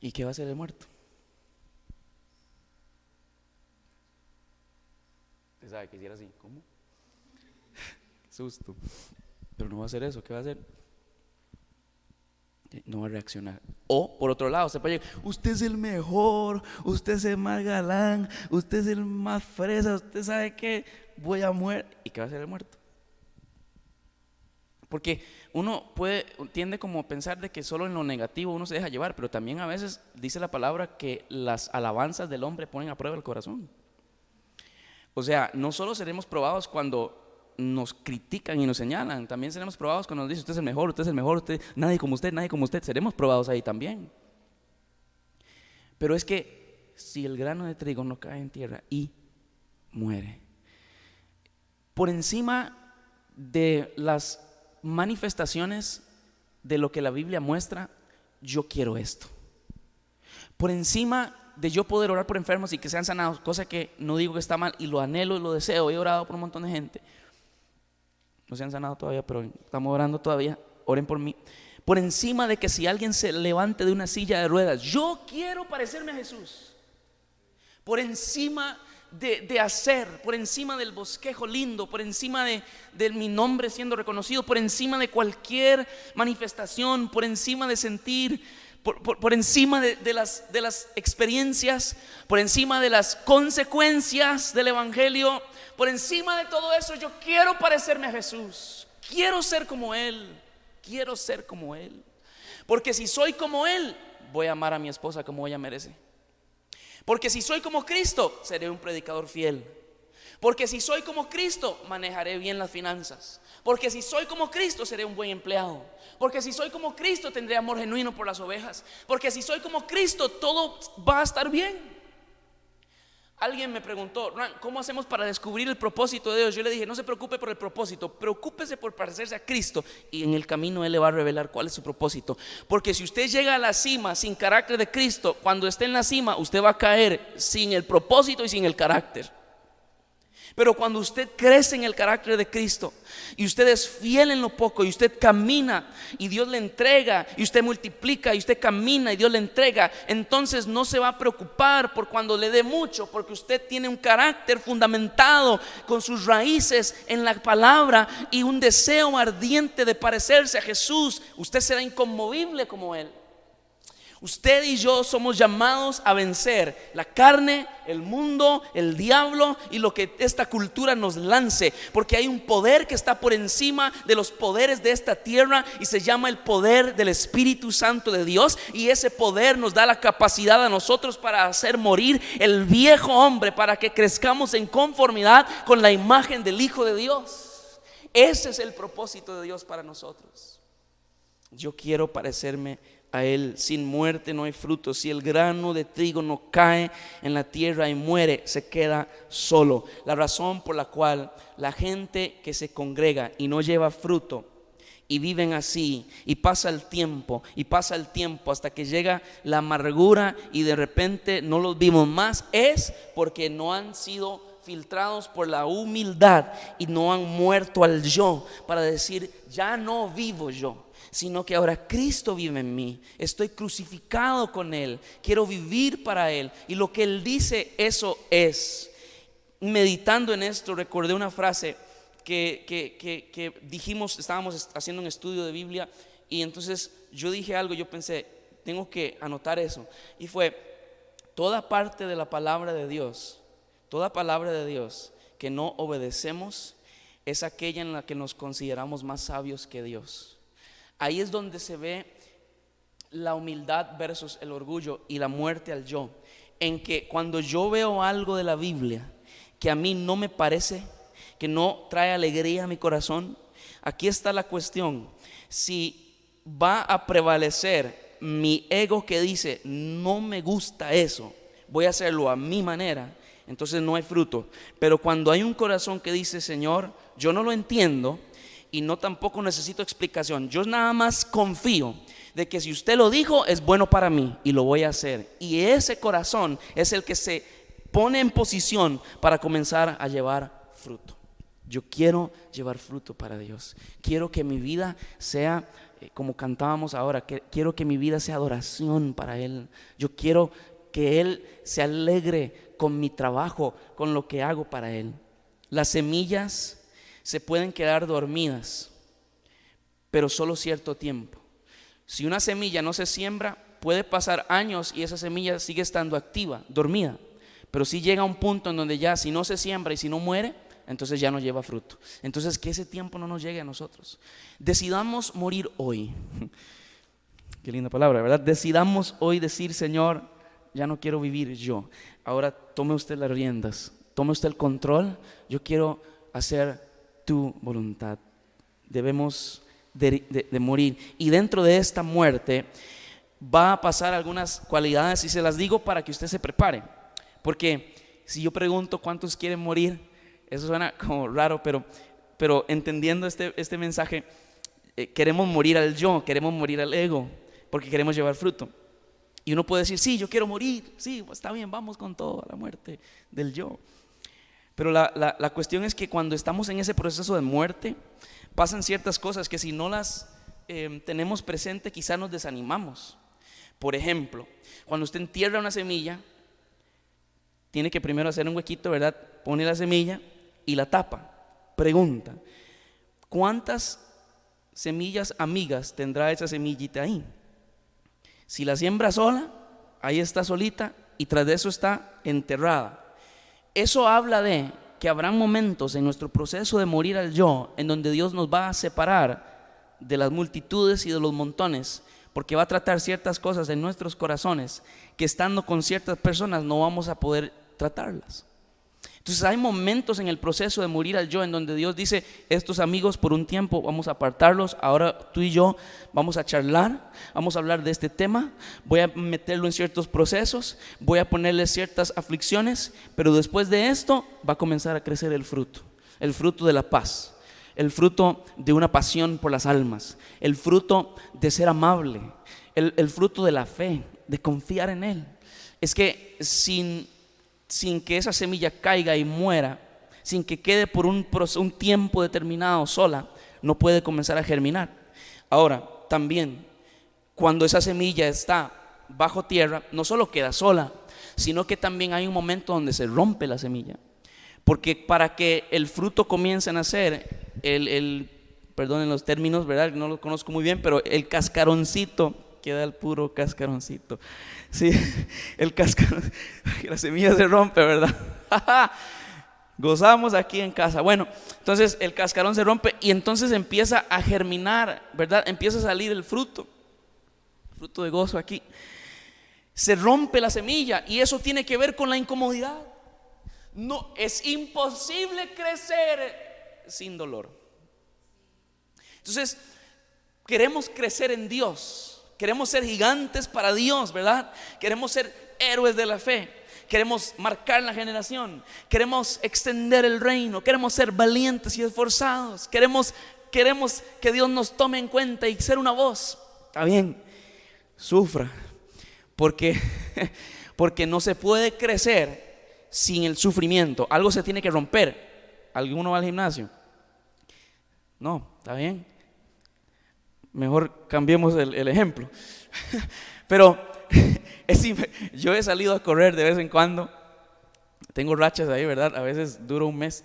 Speaker 1: ¿Y qué va a hacer el muerto? Usted sabe que hiciera así, ¿cómo? Qué susto. Pero no va a hacer eso, ¿qué va a hacer? No va a reaccionar. O por otro lado, usted puede decir: usted es el mejor, usted es el más galán, usted es el más fresa, usted sabe que voy a morir. ¿Y qué va a hacer el muerto? Porque uno tiende como a pensar de que solo en lo negativo uno se deja llevar, pero también a veces dice la palabra que las alabanzas del hombre ponen a prueba el corazón. O sea, no solo seremos probados cuando nos critican y nos señalan, también seremos probados cuando nos dicen: usted es el mejor, usted es el mejor, nadie como usted, nadie como usted. Seremos probados ahí también. Pero es que si el grano de trigo no cae en tierra y muere, por encima de las manifestaciones de lo que la Biblia muestra, yo quiero esto. Por encima de yo poder orar por enfermos y que sean sanados, cosa que no digo que está mal, y lo anhelo y lo deseo, he orado por un montón de gente, no se han sanado todavía, pero estamos orando todavía, oren por mí. Por encima de que si alguien se levante de una silla de ruedas, yo quiero parecerme a Jesús. Por encima de hacer, por encima del bosquejo lindo, por encima de mi nombre siendo reconocido, por encima de cualquier manifestación, por encima de sentir, por encima de las experiencias, por encima de las consecuencias del evangelio, por encima de todo eso, yo quiero parecerme a Jesús. Quiero ser como Él. Quiero ser como Él. Porque si soy como Él, voy a amar a mi esposa como ella merece. Porque si soy como Cristo, seré un predicador fiel. Porque si soy como Cristo, manejaré bien las finanzas. Porque si soy como Cristo, seré un buen empleado. Porque si soy como Cristo, tendré amor genuino por las ovejas. Porque si soy como Cristo, todo va a estar bien. Alguien me preguntó: Ran, ¿cómo hacemos para descubrir el propósito de Dios? Yo le dije: no se preocupe por el propósito, preocúpese por parecerse a Cristo, y en el camino Él le va a revelar cuál es su propósito. Porque si usted llega a la cima sin carácter de Cristo, cuando esté en la cima usted va a caer sin el propósito y sin el carácter. Pero cuando usted crece en el carácter de Cristo y usted es fiel en lo poco y usted camina y Dios le entrega, y usted multiplica y usted camina y Dios le entrega, entonces no se va a preocupar por cuando le dé mucho, porque usted tiene un carácter fundamentado con sus raíces en la palabra y un deseo ardiente de parecerse a Jesús. Usted será inconmovible como Él. Usted y yo somos llamados a vencer la carne, el mundo, el diablo y lo que esta cultura nos lance, porque hay un poder que está por encima de los poderes de esta tierra y se llama el poder del Espíritu Santo de Dios, y ese poder nos da la capacidad a nosotros para hacer morir el viejo hombre, para que crezcamos en conformidad con la imagen del Hijo de Dios. Ese es el propósito de Dios para nosotros. Yo quiero parecerme a Él. Sin muerte no hay fruto. Si el grano de trigo no cae en la tierra y muere, se queda solo. La razón por la cual la gente que se congrega y no lleva fruto y viven así, y pasa el tiempo hasta que llega la amargura y de repente no los vimos más, es porque no han sido filtrados por la humildad y no han muerto al yo para decir: ya no vivo yo, sino que ahora Cristo vive en mí, estoy crucificado con Él, quiero vivir para Él. Y lo que Él dice, eso es. Meditando en esto, recordé una frase que dijimos, estábamos haciendo un estudio de Biblia, y entonces yo dije algo, yo pensé, tengo que anotar eso, y fue: toda parte de la palabra de Dios, toda palabra de Dios que no obedecemos es aquella en la que nos consideramos más sabios que Dios. Ahí es donde se ve la humildad versus el orgullo y la muerte al yo. En que cuando yo veo algo de la Biblia que a mí no me parece, que no trae alegría a mi corazón, aquí está la cuestión: si va a prevalecer mi ego que dice no me gusta eso, voy a hacerlo a mi manera, entonces no hay fruto. Pero cuando hay un corazón que dice: Señor, yo no lo entiendo y no tampoco necesito explicación, yo nada más confío de que si usted lo dijo es bueno para mí y lo voy a hacer, y ese corazón es el que se pone en posición para comenzar a llevar fruto. Yo quiero llevar fruto para Dios. Quiero que mi vida sea como cantábamos ahora, quiero que mi vida sea adoración para Él. Yo quiero que Él se alegre con mi trabajo, con lo que hago para Él. Las semillas se pueden quedar dormidas, pero solo cierto tiempo. Si una semilla no se siembra, puede pasar años y esa semilla sigue estando activa, dormida. Pero si llega a un punto en donde ya, si no se siembra y si no muere, entonces ya no lleva fruto. Entonces que ese tiempo no nos llegue a nosotros. Decidamos morir hoy. Qué linda palabra, ¿verdad? Decidamos hoy decir: Señor, ya no quiero vivir yo. Ahora tome usted las riendas, tome usted el control. Yo quiero hacer tu voluntad. Debemos de morir, y dentro de esta muerte va a pasar algunas cualidades, y se las digo para que usted se prepare, porque si yo pregunto cuántos quieren morir, eso suena como raro, pero entendiendo este mensaje, queremos morir al yo, queremos morir al ego, porque queremos llevar fruto. Y uno puede decir: sí, yo quiero morir, sí, pues está bien, vamos con todo a la muerte del yo. Pero la cuestión es que cuando estamos en ese proceso de muerte, pasan ciertas cosas que si no las tenemos presente, quizás nos desanimamos. Por ejemplo, cuando usted entierra una semilla, tiene que primero hacer un huequito, ¿verdad? Pone la semilla y la tapa. Pregunta: ¿cuántas semillas amigas tendrá esa semillita ahí? Si la siembra sola, ahí está solita, y tras de eso está enterrada. Eso habla de que habrán momentos en nuestro proceso de morir al yo en donde Dios nos va a separar de las multitudes y de los montones, porque va a tratar ciertas cosas en nuestros corazones que estando con ciertas personas no vamos a poder tratarlas. Entonces hay momentos en el proceso de morir al yo en donde Dios dice: estos amigos por un tiempo vamos a apartarlos, ahora tú y yo vamos a charlar, vamos a hablar de este tema, voy a meterlo en ciertos procesos, voy a ponerle ciertas aflicciones, pero después de esto va a comenzar a crecer el fruto de la paz, el fruto de una pasión por las almas, el fruto de ser amable, el fruto de la fe, de confiar en Él. Es que sin que esa semilla caiga y muera, sin que quede por un tiempo determinado sola, no puede comenzar a germinar. Ahora, también, cuando esa semilla está bajo tierra, no solo queda sola, sino que también hay un momento donde se rompe la semilla. Porque para que el fruto comience a nacer, perdonen los términos, ¿verdad? No los conozco muy bien, pero el cascaroncito, queda el puro cascaroncito. Sí, el cascarón, la semilla se rompe, ¿verdad? Gozamos aquí en casa. Bueno, entonces el cascarón se rompe y entonces empieza a germinar, ¿verdad? Empieza a salir el fruto de gozo aquí. Se rompe la semilla y eso tiene que ver con la incomodidad. No, es imposible crecer sin dolor. Entonces, queremos crecer en Dios, queremos ser gigantes para Dios, ¿verdad? Queremos ser héroes de la fe, queremos marcar la generación, queremos extender el reino, queremos ser valientes y esforzados, queremos que Dios nos tome en cuenta y ser una voz. Está bien, sufra, porque no se puede crecer sin el sufrimiento. Algo se tiene que romper. ¿Alguno va al gimnasio? No, está bien. Mejor cambiemos el ejemplo. Pero yo he salido a correr de vez en cuando. Tengo rachas ahí, ¿verdad? A veces duro un mes.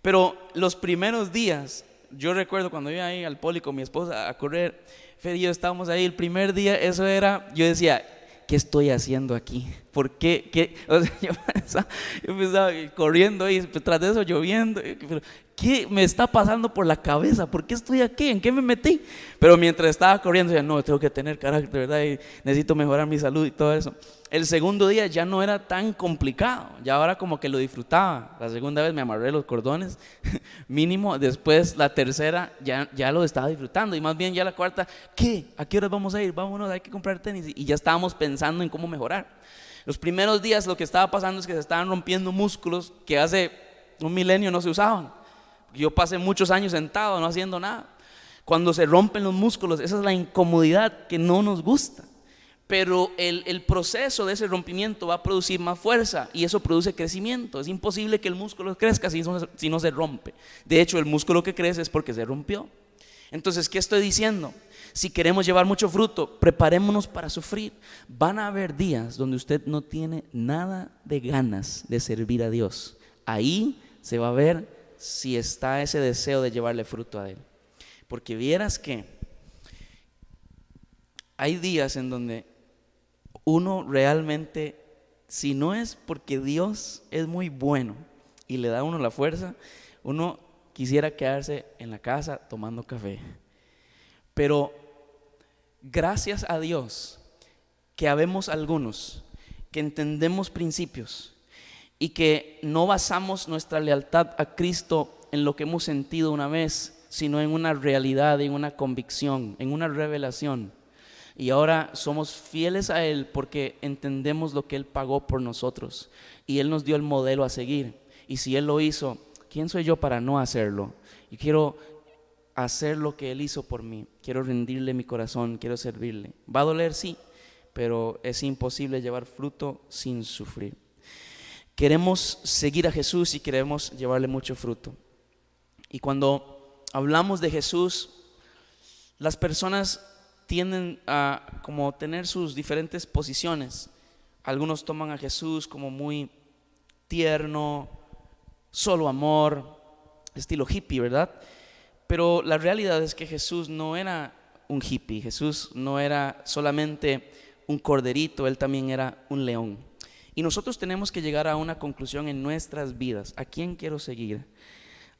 Speaker 1: Pero los primeros días, yo recuerdo cuando iba ahí al poli con mi esposa a correr, Fer y yo estábamos ahí, el primer día, eso era, yo decía, ¿qué estoy haciendo aquí? ¿Por qué? O sea, yo pensaba corriendo y tras de eso lloviendo. Pero, ¿qué me está pasando por la cabeza? ¿Por qué estoy aquí? ¿En qué me metí? Pero mientras estaba corriendo, decía, no, tengo que tener carácter, ¿verdad? Y necesito mejorar mi salud y todo eso. El segundo día ya no era tan complicado, ya ahora como que lo disfrutaba. La segunda vez me amarré los cordones, mínimo. Después la tercera ya lo estaba disfrutando. Y más bien ya la cuarta, ¿qué? ¿A qué horas vamos a ir? Vámonos, hay que comprar tenis. Y ya estábamos pensando en cómo mejorar. Los primeros días lo que estaba pasando es que se estaban rompiendo músculos que hace un milenio no se usaban. Yo pasé muchos años sentado no haciendo nada. Cuando se rompen los músculos, esa es la incomodidad que no nos gusta. Pero el proceso de ese rompimiento va a producir más fuerza y eso produce crecimiento. Es imposible que el músculo crezca si no se rompe. De hecho, el músculo que crece es porque se rompió. Entonces, ¿qué estoy diciendo? Si queremos llevar mucho fruto, preparémonos para sufrir. Van a haber días donde usted no tiene nada de ganas de servir a Dios. Ahí se va a ver si está ese deseo de llevarle fruto a Él. Porque vieras que hay días en donde uno realmente, si no es porque Dios es muy bueno y le da a uno la fuerza, uno quisiera quedarse en la casa tomando café. Pero gracias a Dios que habemos algunos que entendemos principios y que no basamos nuestra lealtad a Cristo en lo que hemos sentido una vez, sino en una realidad, en una convicción, en una revelación. Y ahora somos fieles a Él porque entendemos lo que Él pagó por nosotros y Él nos dio el modelo a seguir. Y si Él lo hizo, ¿quién soy yo para no hacerlo? Y quiero hacer lo que Él hizo por mí. Quiero rendirle mi corazón, quiero servirle. Va a doler, sí, pero es imposible llevar fruto sin sufrir. Queremos seguir a Jesús y queremos llevarle mucho fruto. Y cuando hablamos de Jesús, las personas tienden a como tener sus diferentes posiciones. Algunos toman a Jesús como muy tierno, solo amor, estilo hippie, ¿verdad? Pero la realidad es que Jesús no era un hippie. Jesús no era solamente un corderito, Él también era un león. Y nosotros tenemos que llegar a una conclusión en nuestras vidas. ¿A quién quiero seguir?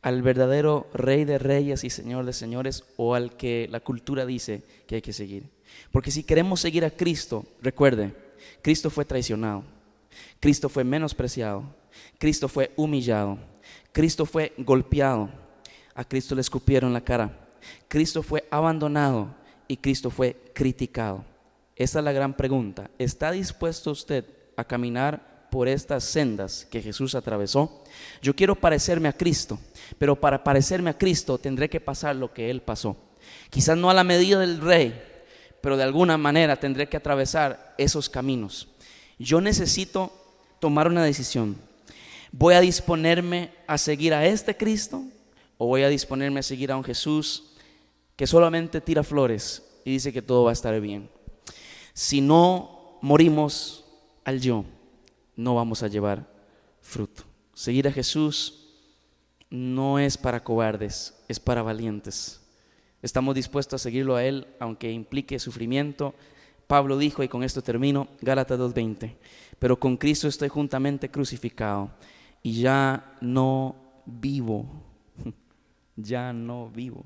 Speaker 1: ¿Al verdadero Rey de Reyes y Señor de Señores o al que la cultura dice que hay que seguir? Porque si queremos seguir a Cristo, recuerde, Cristo fue traicionado, Cristo fue menospreciado, Cristo fue humillado, Cristo fue golpeado, a Cristo le escupieron la cara, Cristo fue abandonado y Cristo fue criticado. Esta es la gran pregunta. ¿Está dispuesto usted a caminar por estas sendas que Jesús atravesó? Yo quiero parecerme a Cristo, pero para parecerme a Cristo tendré que pasar lo que Él pasó. Quizás no a la medida del Rey, pero de alguna manera tendré que atravesar esos caminos. Yo necesito tomar una decisión. ¿Voy a disponerme a seguir a este Cristo o voy a disponerme a seguir a un Jesús que solamente tira flores y dice que todo va a estar bien? Si no morimos al yo, no vamos a llevar fruto. Seguir a Jesús no es para cobardes, es para valientes. Estamos dispuestos a seguirlo a Él, aunque implique sufrimiento. Pablo dijo, y con esto termino, Gálatas 2:20, pero con Cristo estoy juntamente crucificado y ya no vivo, ya no vivo,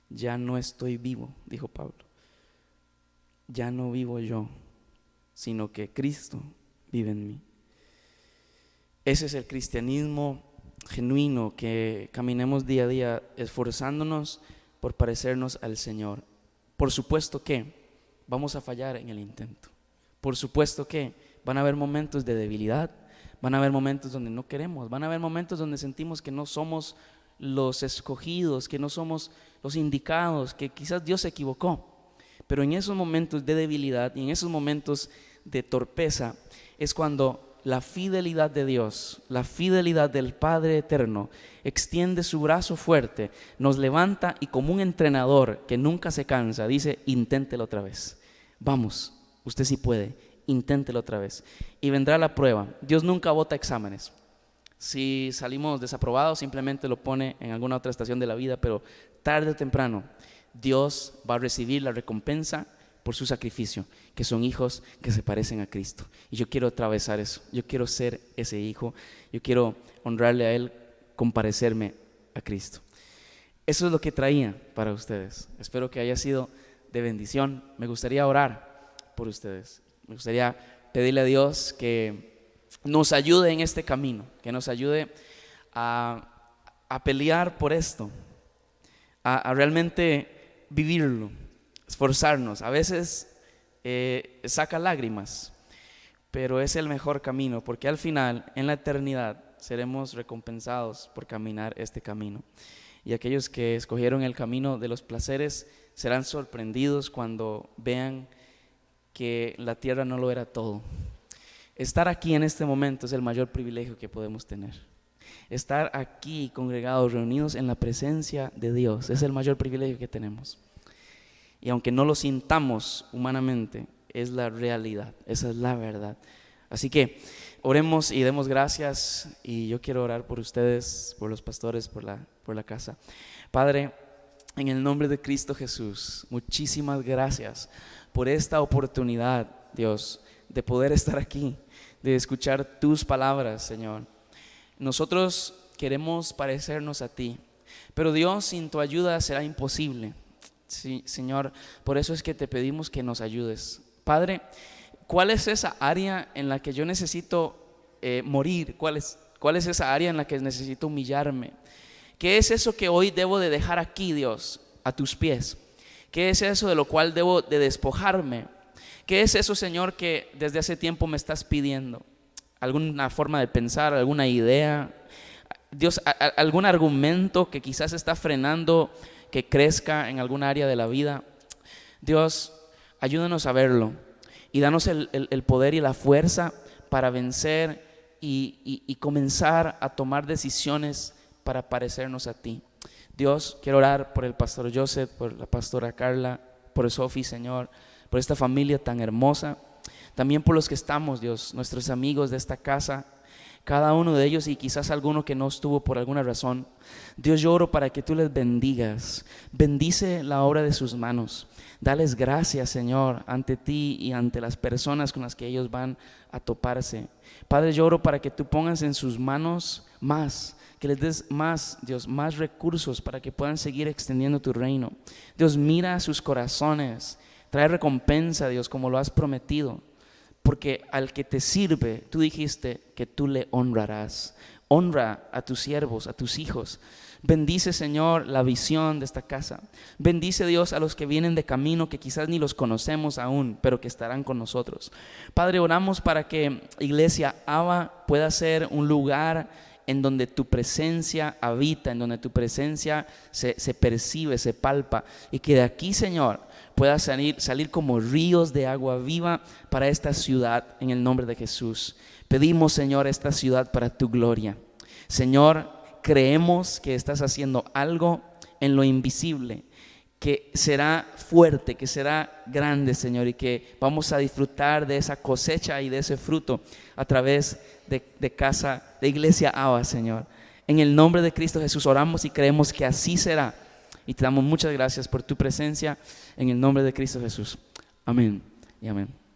Speaker 1: ya no estoy vivo, dijo Pablo. Ya no vivo yo, sino que Cristo vive en mí. Ese es el cristianismo genuino, que caminemos día a día esforzándonos por parecernos al Señor. Por supuesto que vamos a fallar en el intento. Por supuesto que van a haber momentos de debilidad, van a haber momentos donde no queremos, van a haber momentos donde sentimos que no somos los escogidos, que no somos los indicados, que quizás Dios se equivocó. Pero en esos momentos de debilidad y en esos momentos de torpeza es cuando la fidelidad de Dios, la fidelidad del Padre Eterno extiende su brazo fuerte, nos levanta y como un entrenador que nunca se cansa, dice: inténtelo otra vez. Vamos, usted sí puede, inténtelo otra vez. Y vendrá la prueba. Dios nunca bota exámenes. Si salimos desaprobados, simplemente lo pone en alguna otra estación de la vida, pero tarde o temprano Dios va a recibir la recompensa por su sacrificio, que son hijos que se parecen a Cristo. Y yo quiero atravesar eso, yo quiero ser ese hijo, yo quiero honrarle a Él, comparecerme a Cristo. Eso es lo que traía para ustedes. Espero que haya sido de bendición. Me gustaría orar por ustedes. Me gustaría pedirle a Dios que nos ayude en este camino, que nos ayude a pelear por esto, a realmente vivirlo, esforzarnos. A veces saca lágrimas, pero es el mejor camino, porque al final, en la eternidad, seremos recompensados por caminar este camino. Y aquellos que escogieron el camino de los placeres serán sorprendidos cuando vean que la tierra no lo era todo. Estar aquí en este momento es el mayor privilegio que podemos tener. Estar aquí congregados, reunidos en la presencia de Dios, es el mayor privilegio que tenemos. Y aunque no lo sintamos humanamente, es la realidad, esa es la verdad. Así que oremos y demos gracias, y yo quiero orar por ustedes, por los pastores, por la casa. Padre, en el nombre de Cristo Jesús, muchísimas gracias por esta oportunidad, Dios, de poder estar aquí, de escuchar tus palabras, Señor. Nosotros queremos parecernos a ti, pero Dios, sin tu ayuda será imposible. Sí, Señor, por eso es que te pedimos que nos ayudes. Padre, ¿cuál es esa área en la que yo necesito morir? ¿Cuál es esa área en la que necesito humillarme? ¿Qué es eso que hoy debo de dejar aquí, Dios, a tus pies? ¿Qué es eso de lo cual debo de despojarme? ¿Qué es eso, Señor, que desde hace tiempo me estás pidiendo? ¿Alguna forma de pensar, alguna idea? Dios, algún argumento que quizás está frenando que crezca en alguna área de la vida. Dios, ayúdanos a verlo y danos el poder y la fuerza para vencer y comenzar a tomar decisiones para parecernos a ti. Dios, quiero orar por el pastor Joseph, por la pastora Carla, por Sophie, Señor, por esta familia tan hermosa, también por los que estamos, Dios, nuestros amigos de esta casa, cada uno de ellos, y quizás alguno que no estuvo por alguna razón. Dios, yo oro para que tú les bendigas. Bendice la obra de sus manos. Dales gracias, Señor, ante ti y ante las personas con las que ellos van a toparse. Padre, yo oro para que tú pongas en sus manos más, que les des más, Dios, más recursos para que puedan seguir extendiendo tu reino. Dios, mira a sus corazones, trae recompensa, Dios, como lo has prometido. Porque al que te sirve, tú dijiste que tú le honrarás. Honra a tus siervos, a tus hijos. Bendice, Señor, la visión de esta casa. Bendice, Dios, a los que vienen de camino, que quizás ni los conocemos aún, pero que estarán con nosotros. Padre, oramos para que Iglesia Abba pueda ser un lugar en donde tu presencia habita, en donde tu presencia se percibe, se palpa, y que de aquí, Señor, pueda salir como ríos de agua viva para esta ciudad, en el nombre de Jesús. Pedimos, Señor, esta ciudad para tu gloria. Señor, creemos que estás haciendo algo en lo invisible, que será fuerte, que será grande, Señor, y que vamos a disfrutar de esa cosecha y de ese fruto a través de Iglesia Abba, Señor. En el nombre de Cristo Jesús oramos y creemos que así será. Y te damos muchas gracias por tu presencia en el nombre de Cristo Jesús. Amén y amén.